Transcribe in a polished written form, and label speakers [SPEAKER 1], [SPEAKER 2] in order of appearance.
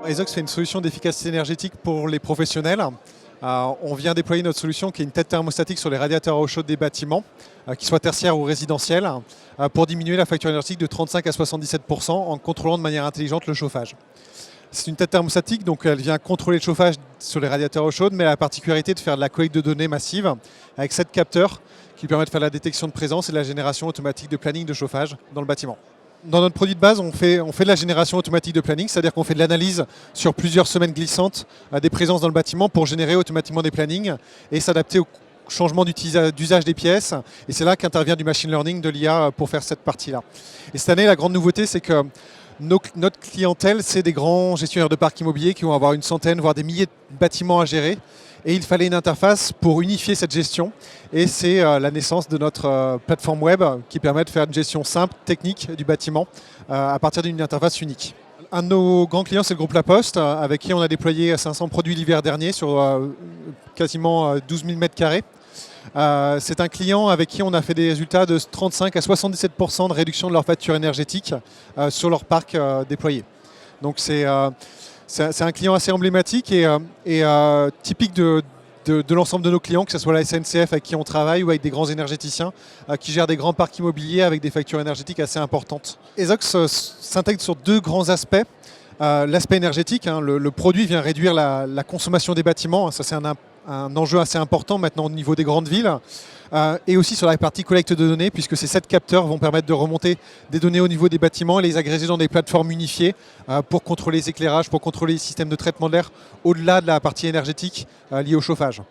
[SPEAKER 1] Ezox fait une solution d'efficacité énergétique pour les professionnels. On vient déployer notre solution qui est une tête thermostatique sur les radiateurs à eau chaude des bâtiments, qu'ils soient tertiaires ou résidentiels, pour diminuer la facture énergétique de 35 à 77% en contrôlant de manière intelligente le chauffage. C'est une tête thermostatique, donc elle vient contrôler le chauffage sur les radiateurs à eau chaude, mais elle a la particularité de faire de la collecte de données massive avec 7 capteurs qui permettent de faire la détection de présence et de la génération automatique de planning de chauffage dans le bâtiment. Dans notre produit de base, on fait de la génération automatique de planning, c'est-à-dire qu'on fait de l'analyse sur plusieurs semaines glissantes des présences dans le bâtiment pour générer automatiquement des plannings et s'adapter au changement d'usage des pièces. Et c'est là qu'intervient du machine learning, de l'IA pour faire cette partie-là. Et cette année, la grande nouveauté, c'est que notre clientèle, c'est des grands gestionnaires de parcs immobiliers qui vont avoir une centaine, voire des milliers de bâtiments à gérer. Et il fallait une interface pour unifier cette gestion. Et c'est la naissance de notre plateforme web qui permet de faire une gestion simple, technique du bâtiment à partir d'une interface unique. Un de nos grands clients, c'est le groupe La Poste, avec qui on a déployé 500 produits l'hiver dernier sur quasiment 12 000 m². C'est un client avec qui on a fait des résultats de 35 à 77% de réduction de leur facture énergétique sur leur parc déployé. Donc c'est un client assez emblématique et typique de l'ensemble de nos clients, que ce soit la SNCF avec qui on travaille ou avec des grands énergéticiens qui gèrent des grands parcs immobiliers avec des factures énergétiques assez importantes. Ezox s'intègre sur deux grands aspects. L'aspect énergétique, le produit vient réduire la consommation des bâtiments, ça c'est un enjeu assez important maintenant au niveau des grandes villes, et aussi sur la partie collecte de données, puisque ces 7 capteurs vont permettre de remonter des données au niveau des bâtiments et les agréger dans des plateformes unifiées pour contrôler les éclairages, pour contrôler les systèmes de traitement de l'air au-delà de la partie énergétique liée au chauffage.